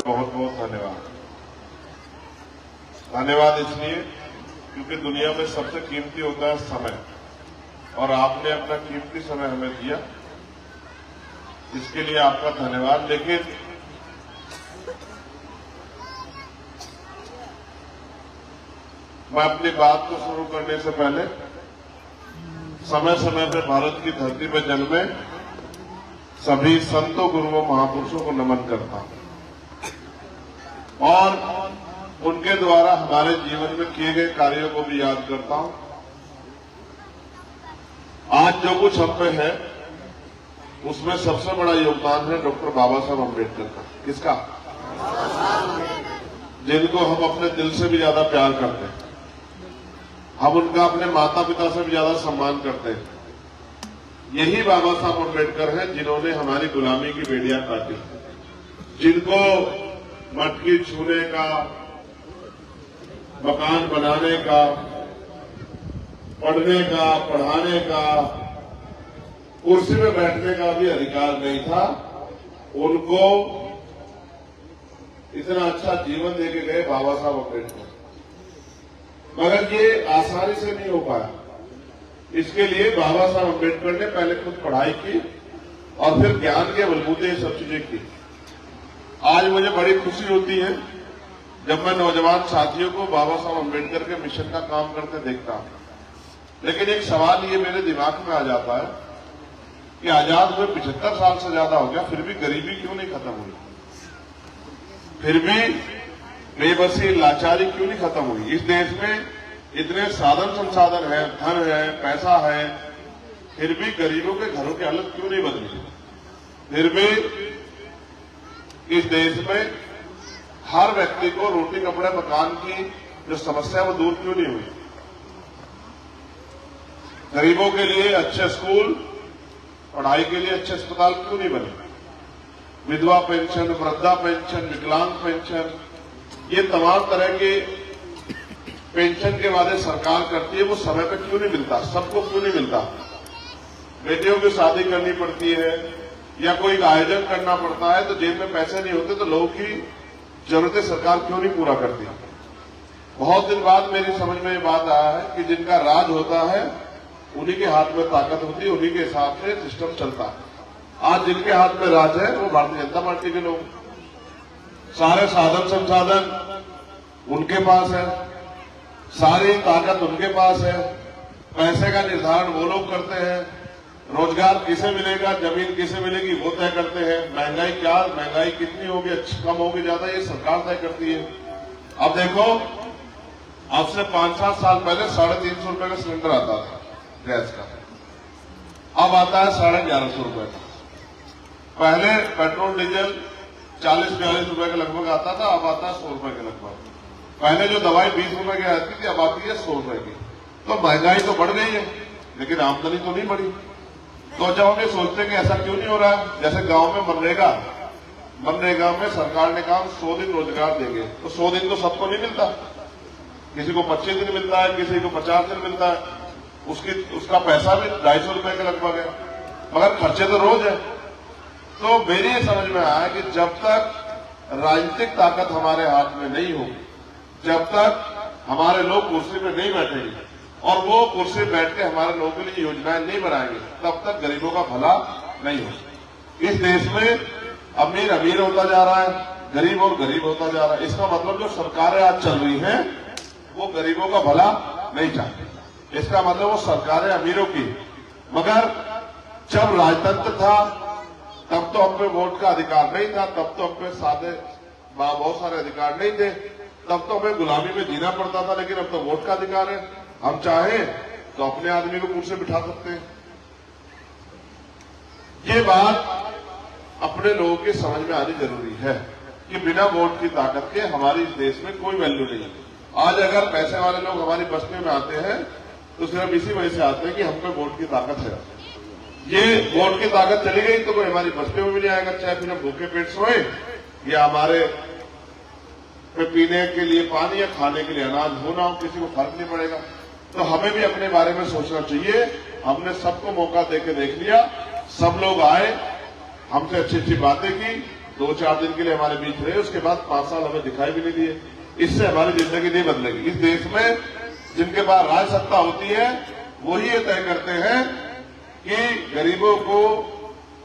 बहुत बहुत धन्यवाद। धन्यवाद इसलिए क्योंकि दुनिया में सबसे कीमती होता है समय, और आपने अपना कीमती समय हमें दिया, इसके लिए आपका धन्यवाद। लेकिन मैं अपनी बात को शुरू करने से पहले समय समय पर भारत की धरती पर जन्मे सभी संतों, गुरुओं, महापुरुषों को नमन करता हूं और उनके द्वारा हमारे जीवन में किए गए कार्यों को भी याद करता हूं। आज जो कुछ हम पे है उसमें सबसे बड़ा योगदान है डॉक्टर बाबा साहब अम्बेडकर का। किसका? जिनको हम अपने दिल से भी ज्यादा प्यार करते हैं, हम उनका अपने माता पिता से भी ज्यादा सम्मान करते हैं। यही बाबा साहब अम्बेडकर हैं जिन्होंने हमारी गुलामी की बेड़ियां काटी, जिनको मटकी छूने का, मकान बनाने का, पढ़ने का, पढ़ाने का, कुर्सी में बैठने का भी अधिकार नहीं था। उनको इतना अच्छा जीवन देके गए बाबा साहब अम्बेडकर, मगर ये आसानी से नहीं हो पाया। इसके लिए बाबा साहब अम्बेडकर ने पहले खुद पढ़ाई की और फिर ज्ञान के बलबूते ये सब चीजें की। आज मुझे बड़ी खुशी होती है जब मैं नौजवान साथियों को बाबा साहब अम्बेडकर के मिशन का काम करते देखता हूं। लेकिन एक सवाल ये मेरे दिमाग में आ जाता है कि आजाद हुए 75 साल से ज्यादा हो गया, फिर भी गरीबी क्यों नहीं खत्म हुई? फिर भी बेबसी, लाचारी क्यों नहीं खत्म हुई? इस देश में इतने साधन संसाधन है, धन है, पैसा है, फिर भी गरीबों के घरों की हालत क्यों नहीं बदली? फिर भी इस देश में हर व्यक्ति को रोटी, कपड़े, मकान की जो समस्या है वो दूर क्यों नहीं हुई? गरीबों के लिए अच्छे स्कूल, पढ़ाई के लिए अच्छे अस्पताल क्यों नहीं बने? विधवा पेंशन, वृद्धा पेंशन, विकलांग पेंशन, ये तमाम तरह के पेंशन के वादे सरकार करती है, वो समय पर क्यों नहीं मिलता? सबको क्यों नहीं मिलता? बेटियों की शादी करनी पड़ती है या कोई आयोजन करना पड़ता है तो जेब में पैसे नहीं होते, तो लोगों की जरूरतें सरकार क्यों नहीं पूरा करती? बहुत दिन बाद मेरी समझ में ये बात आया है कि जिनका राज होता है उन्हीं के हाथ में ताकत होती है, उन्हीं के हिसाब से सिस्टम चलता है। आज जिनके हाथ में राज है वो भारतीय जनता पार्टी के लोग, सारे साधन संसाधन उनके पास है, सारी ताकत उनके पास है, पैसे का निर्धारण वो लोग करते हैं, रोजगार किसे मिलेगा, जमीन किसे मिलेगी वो तय करते हैं, महंगाई क्या, महंगाई कितनी होगी, कम होगी, ज्यादा, ये सरकार तय करती है। अब देखो, अब से 5-7 साल पहले 350 रुपए का सिलेंडर आता था गैस का, अब आता है 1150 रुपए का। पहले पेट्रोल डीजल 40-42 रुपए के लगभग आता था, अब आता है 100 रुपए के लगभग। पहले जो दवाई 20 रुपए की आती थी, अब आती है 100 रुपए की। तो महंगाई तो बढ़ गई है लेकिन आमदनी तो नहीं बढ़ी। तो जब हम ये सोचते हैं कि ऐसा क्यों नहीं हो रहा है, जैसे गांव में मनरेगा में सरकार ने कहा 100 दिन रोजगार देंगे, तो 100 दिन तो सबको नहीं मिलता, किसी को 25 दिन मिलता है, किसी को 50 दिन मिलता है, उसका पैसा भी 250 रुपए के लगभग है, मगर खर्चे तो रोज है। तो मेरी ये समझ में आया कि जब तक राजनीतिक ताकत हमारे हाथ में नहीं होगी, जब तक हमारे लोग कुर्सी पे नहीं बैठेंगे और वो कुर्सी बैठ के हमारे लोगों के लिए योजनाएं नहीं बनाएंगे, तब तक गरीबों का भला नहीं होगा। इस देश में अमीर अमीर होता जा रहा है, गरीब और गरीब होता जा रहा है। इसका मतलब जो सरकारें आज चल रही हैं वो गरीबों का भला नहीं चाहती। इसका मतलब वो सरकारें अमीरों की, मगर जब राजतंत्र था तब तो हम पे वोट का अधिकार नहीं था, तब तो हम पे बहुत सारे अधिकार नहीं थे, तब तो हमें गुलामी में जीना पड़ता था। लेकिन अब तो वोट का अधिकार है, हम चाहें तो अपने आदमी को कुर्सी बिठा सकते हैं। ये बात अपने लोगों की समझ में आनी जरूरी है कि बिना वोट की ताकत के हमारी इस देश में कोई वैल्यू नहीं है। आज अगर पैसे वाले लोग हमारी बस्ती में आते हैं तो सिर्फ इसी वजह से आते हैं कि हम पे वोट की ताकत है। ये वोट की ताकत चली गई तो कोई हमारी बस्ती में भी नहीं आएगा, चाहे फिर हम भूखे पेट सोए या हमारे पे पीने के लिए पानी या खाने के लिए अनाज होना हो, किसी को फर्क नहीं पड़ेगा। तो हमें भी अपने बारे में सोचना चाहिए। हमने सबको मौका देके देख लिया, सब लोग आए, हमसे अच्छी अच्छी बातें की, 2-4 दिन के लिए हमारे बीच रहे, उसके बाद 5 साल हमें दिखाई भी नहीं दिए। इससे हमारी जिंदगी नहीं बदलेगी। इस देश में जिनके पास राज सत्ता होती है वही ये तय करते हैं कि गरीबों को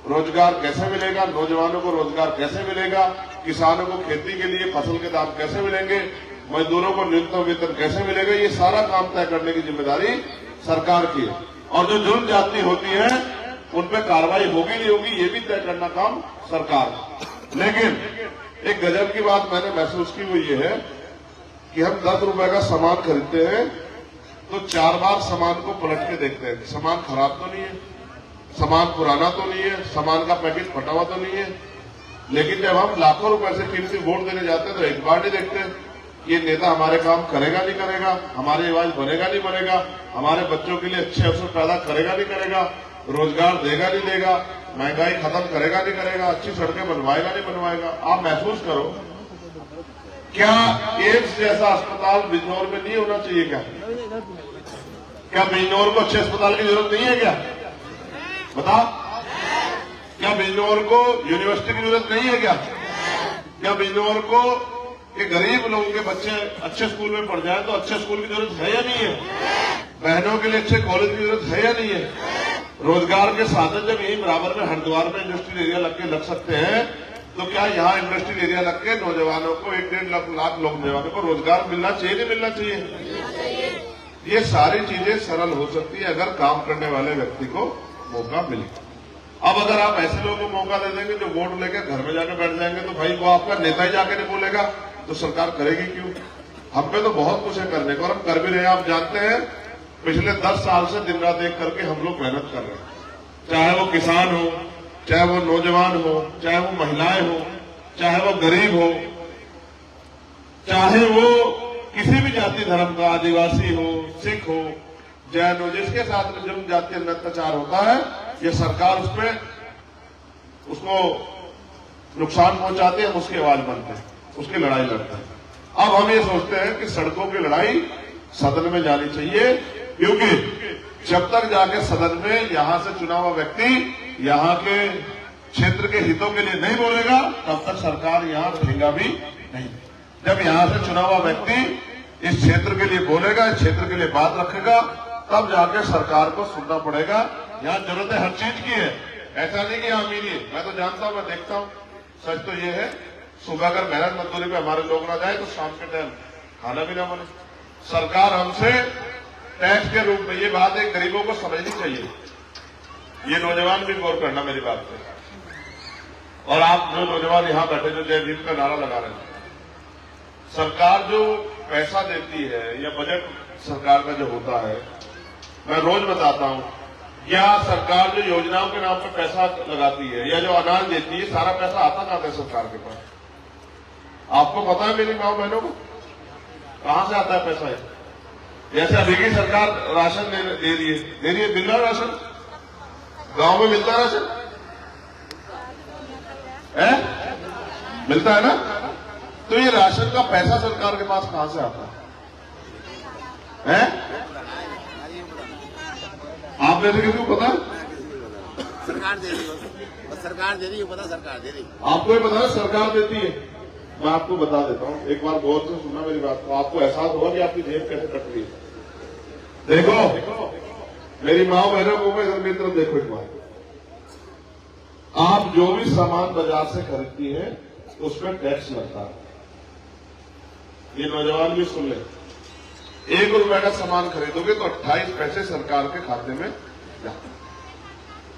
रोजगार कैसे मिलेगा, नौजवानों को रोजगार कैसे मिलेगा, किसानों को खेती के लिए फसल के दाम कैसे मिलेंगे, मजदूरों को न्यूनतम वेतन कैसे मिलेगा। ये सारा काम तय करने की जिम्मेदारी सरकार की है। और जो जुर्म जाति होती है उन पर कार्रवाई होगी नहीं होगी ये भी तय करना काम सरकार का। लेकिन एक गजब की बात मैंने महसूस की वो ये है कि हम 10 रुपए का सामान खरीदते हैं तो 4 बार सामान को पलट के देखते हैं, सामान खराब तो नहीं है, सामान पुराना तो नहीं है, सामान का पैकेट फटा हुआ तो नहीं है। लेकिन जब हम लाखों रुपए से कीमती वोट देने जाते हैं तो एक बार नहीं देखते ये नेता हमारे काम करेगा नहीं करेगा, हमारी आवाज बनेगा नहीं बनेगा, हमारे बच्चों के लिए अच्छे अवसर पैदा करेगा नहीं करेगा, रोजगार देगा नहीं देगा, महंगाई खत्म करेगा नहीं करेगा, अच्छी सड़कें बनवाएगा नहीं बनवाएगा। आप महसूस करो, क्या एम्स जैसा अस्पताल बिजनौर में नहीं होना चाहिए? क्या बिजनौर को अच्छे अस्पताल की जरूरत नहीं है? क्या बताओ, क्या बिजनौर को यूनिवर्सिटी की जरूरत नहीं है? क्या बिजनौर को कि गरीब लोगों के बच्चे अच्छे स्कूल में पढ़ जाए तो अच्छे स्कूल की जरूरत है या नहीं है? बहनों के लिए अच्छे कॉलेज की जरूरत है या नहीं है? रोजगार के साधन जब यही बराबर में हरिद्वार में इंडस्ट्रियल एरिया लग सकते हैं तो क्या यहाँ इंडस्ट्रियल एरिया लग के नौजवानों को 1-1.5 लाख नौजवानों को रोजगार मिलना चाहिए नहीं मिलना चाहिए? ये सारी चीजें सरल हो सकती है अगर काम करने वाले व्यक्ति को मौका मिले। अब अगर आप ऐसे लोगों को मौका दे देंगे जो वोट लेकर घर में जाकर बैठ जाएंगे तो भाई वो आपका नेता ही जाके नहीं बोलेगा तो सरकार करेगी क्यों? हम पे तो बहुत कुछ है करने को और हम कर भी रहे हैं। आप जानते हैं पिछले 10 साल से दिन रात एक करके हम लोग मेहनत कर रहे हैं, चाहे वो किसान हो, चाहे वो नौजवान हो, चाहे वो महिलाएं हो, चाहे वो गरीब हो, चाहे वो किसी भी जाति धर्म का, आदिवासी हो, सिख हो, जैन हो, जिसके साथ में जब जातीय अत्याचार होता है ये सरकार उसको नुकसान पहुंचाते हैं, उसकी आवाज बनते हैं, उसकी लड़ाई लड़ते हैं। अब हम ये सोचते हैं कि सड़कों की लड़ाई सदन में जानी चाहिए, क्योंकि जब तक जाके सदन में यहां से चुना हुआ व्यक्ति यहां के क्षेत्र के हितों के लिए नहीं बोलेगा तब तक सरकार यहां रहेगा भी नहीं। जब यहां से चुना हुआ व्यक्ति इस क्षेत्र के लिए बोलेगा, इस क्षेत्र के लिए बात रखेगा, तब जाके सरकार को सुनना पड़ेगा। यहाँ जरूरतें हर चीज की है, ऐसा नहीं कि अमीरी है। मैं तो जानता हूं, मैं देखता हूं, सच तो ये है सुबह अगर मेहनत मजदूरी पे हमारे लोग ना जाए तो शाम के टाइम खाना भी ना बने। सरकार हमसे टैक्स के रूप में, ये बात है गरीबों को समझनी चाहिए, ये नौजवान भी गौर करना मेरी बात पे। और आप जो नौजवान यहां बैठे जो जय भीम का नारा लगा रहे हैं, सरकार जो पैसा देती है या बजट सरकार का जो होता है, मैं रोज बताता हूं, या सरकार जो योजनाओं के नाम पर पैसा लगाती है या जो अनाज देती है, सारा पैसा आता कहां है सरकार के पास? आपको पता है मेरी माओ बहनों को कहां से आता है पैसा? है जैसे अभी की सरकार राशन दे रही है, मिल रहा राशन, गांव में मिलता है राशन है? मिलता है ना? तो ये राशन का पैसा सरकार के पास कहां से आता है? आप में से किसी को पता? सरकार दे रही है, सरकार दे रही है, पता सरकार दे रही है। आपको ये पता है सरकार देती है? मैं आपको बता देता हूं, एक बार गौर से सुनना मेरी बात, तो आपको एहसास होगा कि आपकी जेब कैसे कट रही है। देखो मेरी माँ बहनों को मेरी तरफ देखो एक बार, आप जो भी सामान बाजार से खरीदती है उस पर टैक्स लगता है। ये नौजवान भी सुन ले, 1 रुपए का सामान खरीदोगे तो 28 पैसे सरकार के खाते में जाते।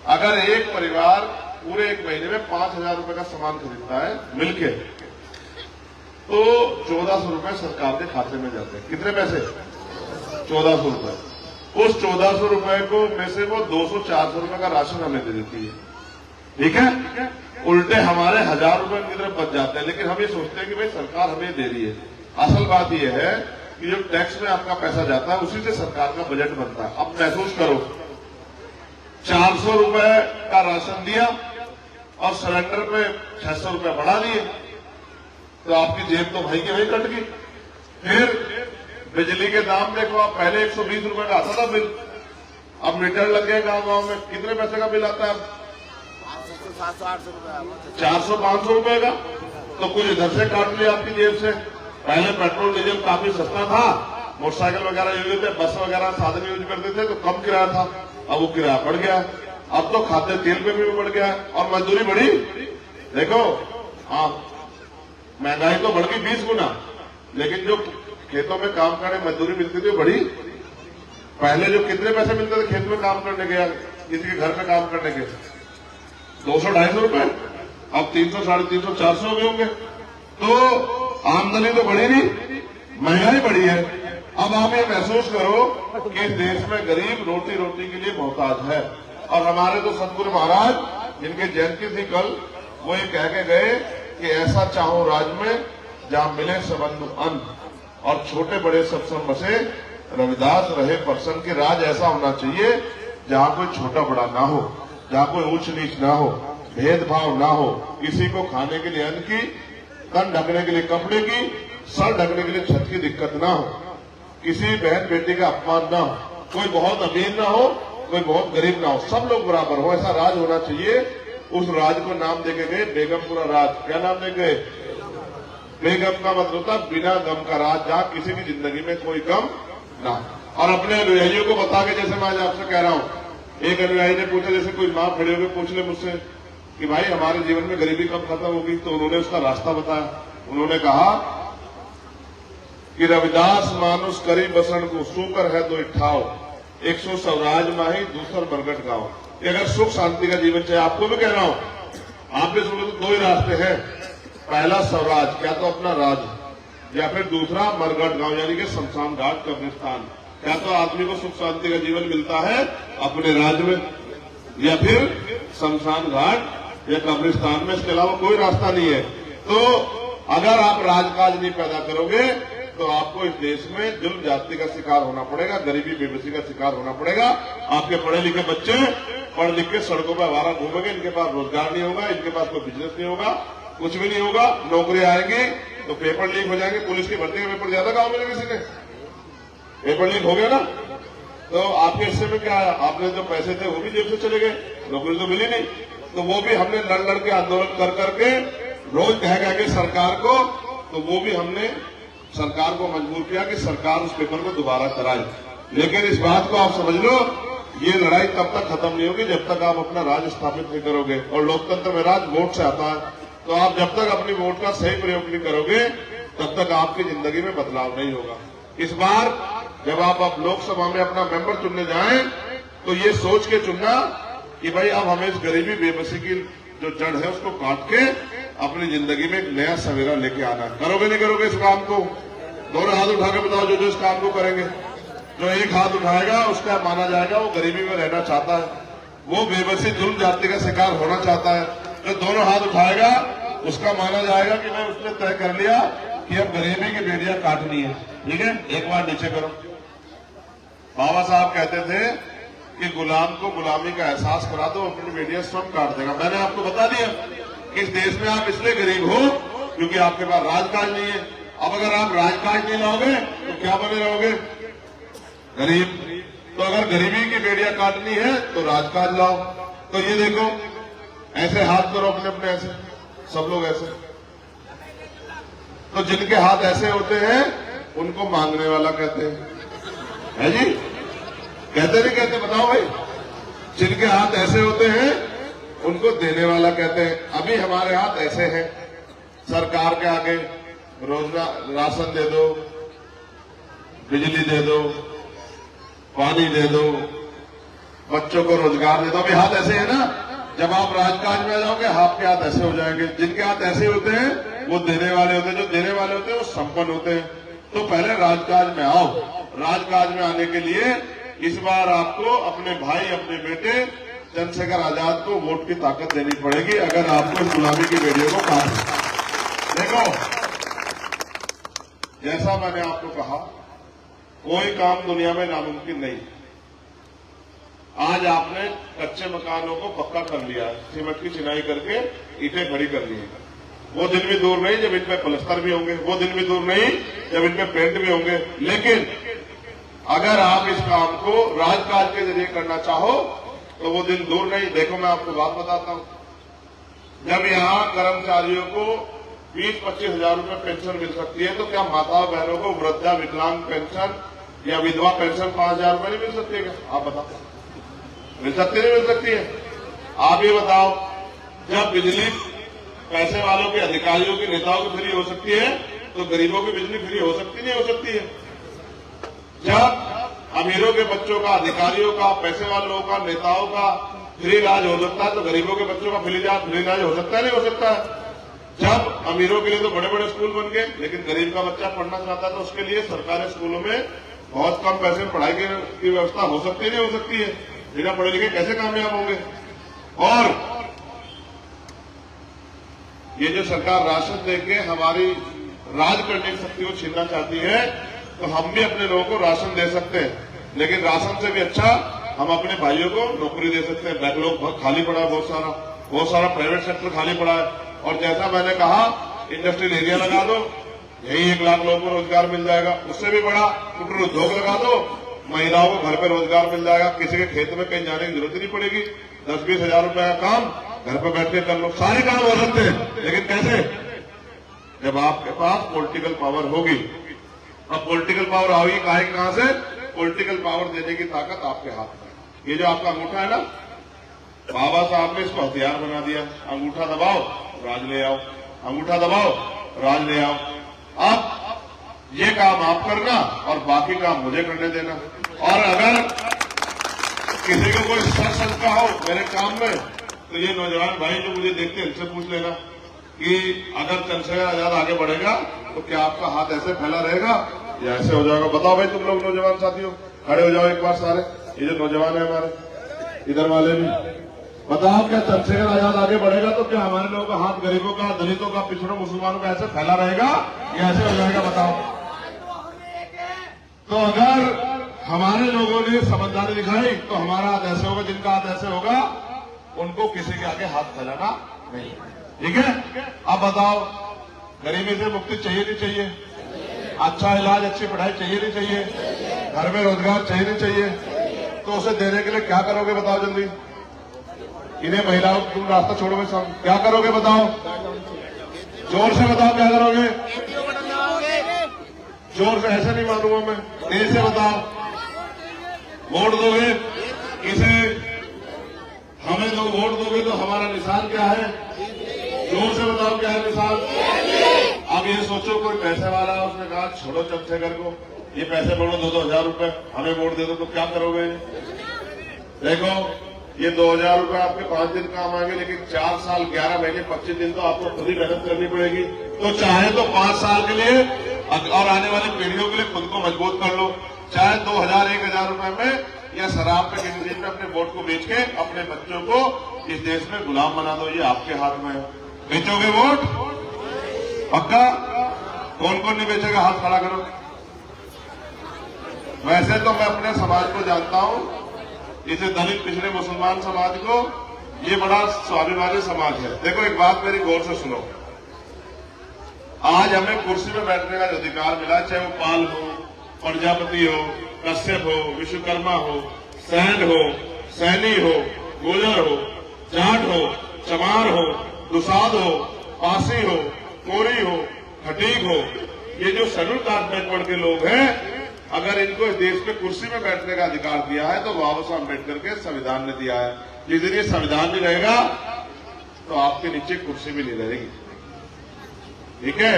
अगर एक परिवार पूरे 1 महीने में 5,000 रुपए का सामान खरीदता है मिलके, तो 1400 रुपए सरकार के खाते में जाते हैं। कितने पैसे? 1400 रुपए। उस 1400 रुपए को में से वो 200-400 रुपए का राशन हमें दे देती है, ठीक है? उल्टे हमारे 1000 रुपए की तरफ बच जाते हैं। लेकिन हम ये सोचते हैं कि भाई सरकार हमें दे रही है। असल बात यह है कि जो टैक्स में आपका पैसा जाता है उसी से सरकार का बजट बनता है। अब महसूस करो, 400 रुपए का राशन दिया और सिलेंडर पे 600 रुपए बढ़ा दिए, तो आपकी जेब तो भाई की वही कट गई। फिर बिजली के दाम देखो आप, पहले 120 रुपए का आता था बिल, अब मीटर लग गया गांव गांव में। कितने पैसे का बिल आता है? 700-800 रुपया 400-500 रुपए का, तो कुछ इधर से काट लिया आपकी जेब से। पहले पेट्रोल डीजल काफी सस्ता था, मोटरसाइकिल वगैरह यूज थे, बस वगैरह साधन यूज करते थे तो कम किराया था, अब वो किराया बढ़ गया। अब तो खाद्य तेल पे भी बढ़ गया और मजदूरी बढ़ी। देखो हाँ, महंगाई तो बढ़ गई 20 गुना, लेकिन जो खेतों में काम करने मजदूरी मिलती थी वो बढ़ी। पहले जो कितने पैसे मिलते थे खेत में काम करने के, किसी के घर में काम करने के, 200-250 रुपए, अब 300, 350, 400 हो गए होंगे। तो आमदनी तो बढ़ी नहीं, महंगाई बढ़ी है। अब आप ये महसूस करो कि इस देश में गरीब रोटी रोटी के लिए मोहताज है। और हमारे तो सतगुरु महाराज, जिनकी जयंती थी कल, वो ये कह के गए कि ऐसा चाहो राज में जहां मिले सबंधु अन्न, और छोटे बड़े सब संग बसे, रविदास रहे प्रसन्न। के राज ऐसा होना चाहिए जहां कोई छोटा बड़ा ना हो, जहां कोई ऊंच नीच ना हो, भेदभाव ना हो, किसी को खाने के लिए अन्न की, तन ढकने के लिए कपड़े की, सर ढकने के लिए छत की दिक्कत ना हो, किसी बहन बेटी का अपमान ना हो, कोई बहुत अमीर ना हो, कोई बहुत गरीब ना हो, सब लोग बराबर हो, ऐसा राज होना चाहिए। उस राज को नाम देके गए बेगमपुरा राज। क्या नाम दे गए? बेगम का मतलब था बिना गम का राज, जहां किसी की जिंदगी में कोई गम ना। और अपने अनुयायियों को बता के, जैसे मैं आज आपसे कह रहा हूं, एक अनुयायी ने पूछा, जैसे कोई मां खड़े होकर पूछ ले मुझसे कि भाई हमारे जीवन में गरीबी कब खत्म होगी, तो उन्होंने उसका रास्ता बताया। उन्होंने कहा कि रविदास मानुष करी बसन को, सुकर है दो इठाओ, 100 स्वराज माही दूसर बरगट गाओ। कि अगर सुख शांति का जीवन चाहिए, आपको भी कह रहा हूं, आप भी सुनो, तो 2 ही रास्ते हैं। पहला स्वराज, क्या तो अपना राज, या फिर दूसरा मरगट गांव, यानी कि शमशान घाट कब्रिस्तान। क्या तो आदमी को सुख शांति का जीवन मिलता है अपने राज्य में, या फिर शमशान घाट या कब्रिस्तान में, इसके अलावा कोई रास्ता नहीं है। तो अगर आप राजकाज नहीं पैदा करोगे तो आपको इस देश में जुल्म जाति का शिकार होना पड़ेगा, गरीबी बेबसी का शिकार होना पड़ेगा। आपके पढ़े लिखे बच्चे पढ़ लिख के सड़कों पर आवारा घूमेंगे, इनके पास रोजगार नहीं होगा, इनके पास कोई बिजनेस नहीं होगा, कुछ भी नहीं होगा। नौकरी आएंगी तो पेपर लीक हो जाएंगे, पुलिस की भर्ती का पेपर ज्यादा गांव में किसी ने पेपर लीक हो गया ना, तो आपके हिस्से में क्या है? आपने जो पैसे थे वो भी जेब से चले गए, नौकरी तो मिली नहीं। तो वो भी हमने लड़ लड़ के आंदोलन कर करके रोज कह के सरकार को, तो वो भी हमने सरकार को मजबूर किया कि सरकार उस पेपर को दोबारा कराए। लेकिन इस बात को आप समझ लो, ये लड़ाई तब तक खत्म नहीं होगी जब तक आप अपना राज स्थापित नहीं करोगे। और लोकतंत्र में राज वोट से आता है, तो आप जब तक अपनी वोट का सही प्रयोग नहीं करोगे तब तक आपकी जिंदगी में बदलाव नहीं होगा। इस बार जब आप लोकसभा में अपना मेंबर चुनने जाएं तो ये सोच के चुनना कि भाई अब हमें इस गरीबी बेबसी की जो जड़ है उसको काट के अपनी जिंदगी में एक नया सवेरा लेके आना। करोगे नहीं करोगे इस काम को? दोनों हाथ उठा के बताओ जो इस काम को करेंगे। जो एक हाथ उठाएगा उसका माना जाएगा वो गरीबी में रहना चाहता है, वो बेबसी जुल्म जाति का शिकार होना चाहता है। जो दोनों हाथ उठाएगा उसका माना जाएगा कि मैं उसने तय कर लिया कि अब गरीबी की बेड़ियां काटनी है। ठीक है, एक बार नीचे करो। बाबा साहब कहते थे कि गुलाम को गुलामी का एहसास करा दो, अपनी बेड़ियां स्वयं काट देगा। मैंने आपको बता दिया कि इस देश में आप इसलिए गरीब हो क्योंकि आपके पास राजकाज नहीं है। अब अगर आप राजकाज नहीं लाओगे तो क्या बने रहोगे? गरीब। तो अगर गरीबी की बेड़ियां काटनी है तो राजकाज लाओ। तो ये देखो, ऐसे हाथ करो अपने अपने, ऐसे सब लोग ऐसे। तो जिनके हाथ ऐसे होते हैं उनको मांगने वाला कहते हैं, है जी? कहते नहीं कहते? बताओ भाई। जिनके हाथ ऐसे होते हैं उनको देने वाला कहते हैं। अभी हमारे हाथ ऐसे हैं, सरकार के आगे रोजगार, राशन दे दो, बिजली दे दो, पानी दे दो, बच्चों को रोजगार दे दो। अभी हाथ ऐसे है ना। जब आप राजकाज में आ जाओगे आपके हाथ ऐसे हो जाएंगे। जिनके हाथ ऐसे होते हैं वो देने वाले होते हैं, जो देने वाले होते हैं वो संपन्न होते हैं। तो पहले राजकाज में आओ। राजकाज में आने के लिए इस बार आपको अपने भाई, अपने बेटे चंद्रशेखर आजाद को वोट की ताकत देनी पड़ेगी अगर आपको इस गुलामी की बेड़ियों को काटना। देखो, जैसा मैंने आपको कहा, कोई काम दुनिया में नामुमकिन नहीं। आज आपने कच्चे मकानों को पक्का कर लिया, सीमेंट की चिनाई करके ईंटें खड़ी कर ली। वो दिन भी दूर नहीं जब इनमें प्लस्तर भी होंगे, वो दिन भी दूर नहीं जब इनमें पेंट भी होंगे। लेकिन अगर आप इस काम को राजकाज के जरिए करना चाहो तो वो दिन दूर नहीं। देखो, मैं आपको बात बताता हूं, जब यहाँ कर्मचारियों को 20-25 हजार रुपए पेंशन मिल सकती है, तो क्या माताओं बहनों को वृद्धा विकलांग पेंशन या विधवा पेंशन 5,000 रुपए नहीं मिल सकती है क्या? आप बताओ, मिल सकती नहीं मिल सकती है? आप ये बताओ, जब बिजली पैसे वालों के, अधिकारियों के, नेताओं की फ्री हो सकती है, तो गरीबों की बिजली फ्री हो सकती नहीं हो सकती है? जब अमीरों के बच्चों का, अधिकारियों का, पैसे वाले लोगों का, नेताओं का फ्री इलाज हो सकता है, तो गरीबों के बच्चों का फ्री इलाज हो सकता है नहीं हो सकता है? जब अमीरों के लिए तो बड़े बड़े स्कूल बन गए, लेकिन गरीब का बच्चा पढ़ना चाहता है तो उसके लिए सरकारी स्कूलों में बहुत कम पैसे में पढ़ाई की व्यवस्था हो सकती नहीं हो सकती है? बिना पढ़े लिखे कैसे कामयाब होंगे? और ये जो सरकार राशन देके हमारी राज करने की शक्ति को छीनना चाहती है, तो हम भी अपने लोगों को राशन दे सकते हैं, लेकिन राशन से भी अच्छा हम अपने भाइयों को नौकरी दे सकते हैं। बैकलॉग बहुत खाली पड़ा है, बहुत सारा प्राइवेट सेक्टर खाली पड़ा है। और जैसा मैंने कहा, इंडस्ट्रियल एरिया लगा दो, यही 1 लाख लोगों को रोजगार मिल जाएगा। उससे भी बड़ा कुटीर उद्योग लगा दो, महिलाओं को घर पे रोजगार मिल जाएगा, किसी के खेत में कहीं जाने की जरूरत ही नहीं पड़ेगी। 10-20 हजार रुपए का काम घर पे बैठ के कर लो, सारे काम हो सकते हैं। लेकिन कैसे? जब आपके पास पॉलिटिकल पावर होगी। अब पॉलिटिकल पावर आओगी कहां से? पॉलिटिकल पावर देने की ताकत आपके हाथ में। ये जो आपका अंगूठा है ना, बाबा साहब ने इसको हथियार बना दिया। अंगूठा दबाओ, राज ले आओ, अंगूठा दबाओ, राज ले आओ। अब ये काम आप करना और बाकी काम मुझे करने देना। और अगर किसी को कोई शंका हो मेरे काम में, तो ये नौजवान भाई जो मुझे देखते हैं, इनसे पूछ लेना कि अगर चंद्रशेखर आजाद आगे बढ़ेगा तो क्या आपका हाथ ऐसे फैला रहेगा या ऐसे हो जाएगा? बताओ भाई, तुम लोग नौजवान साथियों, खड़े हो जाओ एक बार सारे। ये जो नौजवान है हमारे, इधर वाले भी, बताओ क्या चंद्रशेखर आजाद आगे बढ़ेगा तो क्या हमारे लोगों का हाथ गरीबों का, दलितों का, पिछड़ों, मुसलमानों का ऐसे फैला रहेगा या ऐसे हो जाएगा? बताओ। तो अगर हमारे लोगों ने समझदारी दिखाई तो हमारा हाथ ऐसे होगा, जिनका हाथ ऐसे होगा उनको किसी के आगे हाथ फैलाना नहीं। ठीक है? अब बताओ, गरीबी से मुक्ति चाहिए नहीं चाहिए? अच्छा इलाज, अच्छी पढ़ाई चाहिए नहीं चाहिए? घर में रोजगार चाहिए नहीं चाहिए? तो उसे देने के लिए क्या करोगे बताओ जल्दी? इन्हें महिलाओं को तुम रास्ता छोड़ोगे, सब क्या करोगे बताओ? जोर से बताओ क्या करोगे? जोर से ऐसे नहीं मानूंगा मैं, तेज से बताओ। वोट दोगे किसे? हमें तो वोट दोगे तो हमारा निशान क्या है? जोर से बताओ क्या है निशान? अब ये सोचो, कोई पैसे वाला है, उसने कहा छोड़ो चंद्रशेखर को, ये पैसे बढ़ो 2-2 हजार रुपए, हमें वोट दे दो, तो क्या करोगे? देखो, ये 2,000 रुपए आपके 5 दिन काम आएंगे, लेकिन 4 साल 11 महीने 25 दिन तो आपको खुद ही मेहनत करनी पड़ेगी। तो चाहे तो 5 साल के लिए और आने वाली पीढ़ियों के लिए खुद को मजबूत कर लो। चाहे 2,000-1,000 रुपए में या शराब पे किसी चीज में अपने वोट को बेच के अपने बच्चों को इस देश में गुलाम बना दो, ये आपके हाथ में है। बेचोगे वोट? पक्का? कौन कौन नहीं बेचेगा? हाथ खड़ा करो। वैसे तो मैं अपने समाज को जानता हूं, इसे दलित, पिछड़े, मुसलमान समाज को, ये बड़ा स्वाभिमानी समाज है। देखो, एक बात मेरी गौर से सुनो, आज हमें कुर्सी में बैठने का जो अधिकार मिला, चाहे वो पाल हो, प्रजापति हो, कश्यप हो, विश्वकर्मा हो, सैन हो, सैनी हो, गुजर हो, जाट हो, चमार हो, दुसाद हो, पासी हो, कोरी हो, खटीक हो, ये जो शेड्यूल कास्ट बैकवर्ड के लोग हैं, अगर इनको इस देश में कुर्सी में बैठने का अधिकार दिया है तो बाबा साहब अम्बेडकर के संविधान ने दिया है। जिस दिन ये संविधान नहीं रहेगा तो आपके नीचे कुर्सी भी नहीं रहेगी। ठीक है?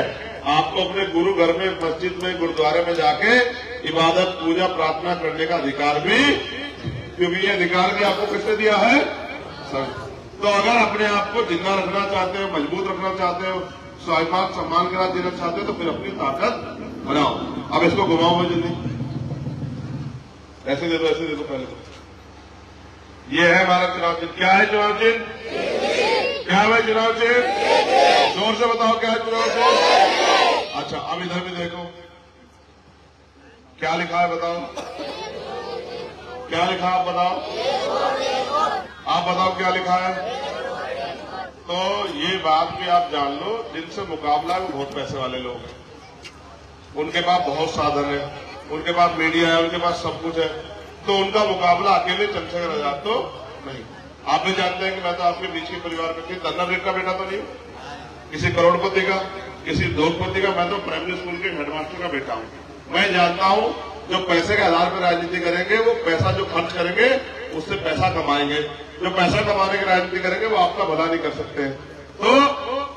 आपको अपने गुरु घर में, मस्जिद में, गुरुद्वारे में जाके इबादत, पूजा, प्रार्थना करने का अधिकार भी, क्योंकि ये अधिकार भी आपको किसने दिया है? तो अगर अपने आप को जिंदा रखना चाहते हो, मजबूत रखना चाहते हो, स्वाभिमान सम्मान के साथ जीना चाहते हो, तो फिर अपनी ताकत बनाओ। अब इसको घुमाओ मैं जल्दी, ऐसे दे दो, ऐसे दे दो। पहले तो ये है हमारा चुनाव चिन्ह। क्या है चुनाव चिन्ह? क्या है चुनाव चिन्ह? जोर से बताओ क्या है चुनाव चिन्ह? अच्छा, अब इधर भी देखो क्या लिखा है, बताओ क्या लिखा, आप बताओ, आप बताओ क्या लिखा है। तो ये बात भी आप जान लो, जिनसे मुकाबला है वो बहुत पैसे वाले लोग हैं, उनके पास बहुत साधन है, उनके पास मीडिया है, उनके पास सब कुछ है, तो उनका मुकाबला अकेले चंद्रशेखर आजाद तो नहीं। आप भी जानते हैं कि मैं तो आपके बीच के परिवार में किसी धन्ना का बेटा तो नहीं हूं, किसी करोड़पति का, किसी उद्योगपति का। मैं तो प्राइमरी स्कूल के हेडमास्टर का बेटा हूं। मैं जानता हूं जो पैसे के आधार पर राजनीति करेंगे वो पैसा जो खर्च करेंगे उससे पैसा कमाएंगे, जो पैसा कमाने की राजनीति करेंगे वो आपका भला नहीं कर सकते। तो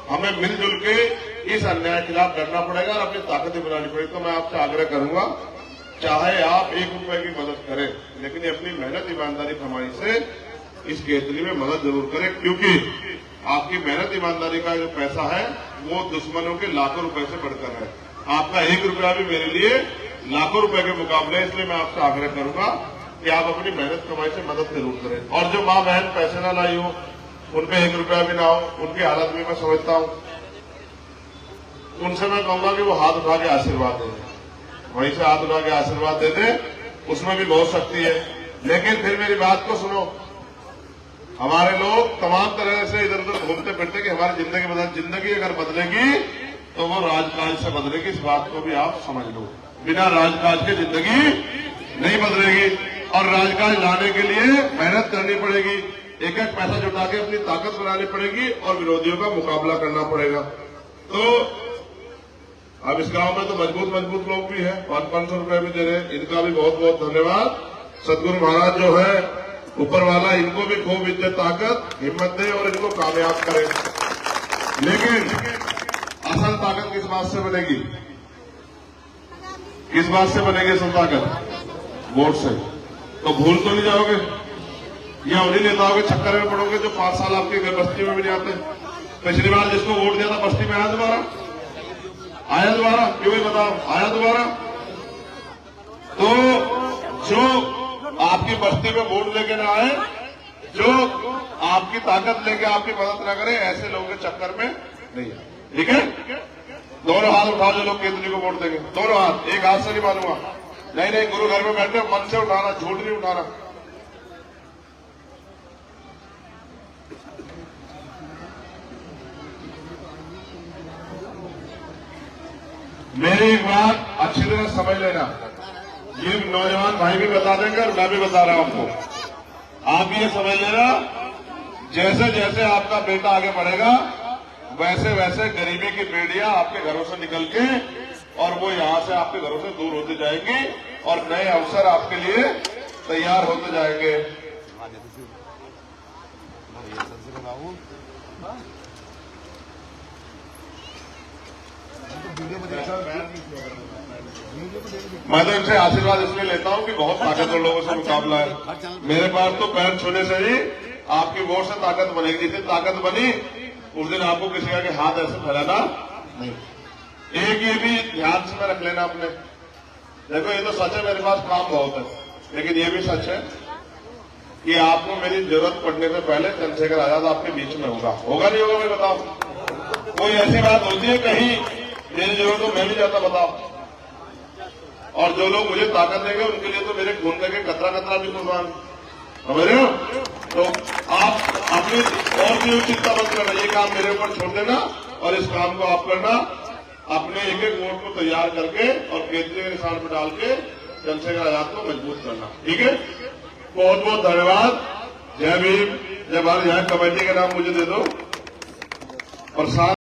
हमें मिलजुल के इस अन्याय के खिलाफ लड़ना पड़ेगा और अपनी ताकतें बनानी पड़ेगी। तो मैं आपसे आग्रह करूंगा, चाहे आप 1 रुपए की मदद करें, लेकिन अपनी मेहनत ईमानदारी कमाई से इस केतली में मदद जरूर करें, क्योंकि आपकी मेहनत ईमानदारी का जो पैसा है वो दुश्मनों के लाखों रुपए से बढ़कर है। आपका 1 रुपया भी मेरे लिए लाखों रुपए के मुकाबले। इसलिए मैं आपसे आग्रह करूंगा कि आप अपनी मेहनत कमाई से मदद जरूर करें। और जो माँ बहन पैसे ना लाई हो, उनपे 1 रुपया भी ना हो, उनकी हालत भी मैं समझता हूं, उनसे मैं कहूंगा कि वो हाथ उठा के आशीर्वाद दे दें, वहीं से हाथ उठा के आशीर्वाद दे दें, उसमें भी बहुत शक्ति है। लेकिन फिर मेरी बात को सुनो, हमारे लोग तमाम तरह से इधर उधर घूमते फिरते कि हमारी जिंदगी अगर बदलेगी तो वो राजकाज से बदलेगी। इस बात को भी आप समझ लो, बिना राजकाज के जिंदगी नहीं बदलेगी और राजकाज लाने के लिए मेहनत करनी पड़ेगी, एक एक पैसा जुटा के अपनी ताकत बनानी पड़ेगी और विरोधियों का मुकाबला करना पड़ेगा। तो अब इस गांव में तो मजबूत लोग भी हैं, 500 रुपए भी दे रहे हैं, इनका भी बहुत बहुत धन्यवाद। सदगुरु महाराज जो है ऊपर वाला, इनको भी खूब इज्जत ताकत हिम्मत दे और इनको कामयाब करे। लेकिन असल ताकत किस बात से बनेगी, किस बात से बनेगी असल ताकत? वोट से। तो भूल तो नहीं जाओगे या उन्हीं नेताओं के चक्कर में पड़ोगे जो 5 साल आपके घर बस्ती में भी नहीं आते? पिछली बार जिसको वोट दिया था बस्ती में आया दोबारा? क्यों ही बताओ, आया दोबारा? तो जो आपकी बस्ती में वोट लेके ना आए, जो आपकी ताकत लेके आपकी मदद ना करे, ऐसे लोगों के चक्कर में नहीं आए। ठीक है? दोनों हाथ उठाओ जो लोग केतली को वोट देंगे, दोनों हाथ, एक हाथ से नहीं मानूंगा। नहीं, गुरु घर में बैठे मन से उठाना, झूठ नहीं उठाना। मेरी एक बात अच्छी तरह समझ लेना, ये नौजवान भाई भी बता देंगे और मैं भी बता रहा हूं आपको। आप ये समझ लेना, जैसे जैसे आपका बेटा आगे बढ़ेगा वैसे वैसे गरीबी की बेड़ियां आपके घरों से निकल के और वो यहां से आपके घरों से दूर होती जाएंगी और नए अवसर आपके लिए तैयार होते जाएंगे। मैं तो इनसे आशीर्वाद इसलिए लेता हूं कि बहुत ताकतवर लोगों से मुकाबला है। मेरे पास तो पैर छूने से ही आपकी वोट से ताकत बनेगी। जिस दिन ताकत बनी उस दिन आपको किसी का के हाथ ऐसे फैलाना नहीं। एक ये भी ध्यान से रख लेना अपने। देखो ये तो सच है, मेरे पास काम बहुत है, लेकिन ये भी सच है कि आपको मेरी जरूरत पड़ने से पहले चंद्रशेखर आजाद आपके बीच में होगा नहीं होगा? मैं बताओ, कोई ऐसी बात होती है कहीं मेरी जरूरत हो मैं भी जाता? बताओ। और जो लोग मुझे ताकत देंगे उनके लिए तो मेरे खून के कतरा कतरा भी कुर्बान, समझ रहे हो? तो आप अपनी और भी चिंता मत करना, ये काम मेरे ऊपर छोड़ देना और इस काम को आप करना, अपने एक एक वोट को तैयार करके और केतली के निशान पर डाल के चंद्रशेखर आजाद को मजबूत करना। ठीक है? बहुत बहुत धन्यवाद। जय भीम, जय भारत। यहाँ कमेटी का नाम मुझे दे दो और साथ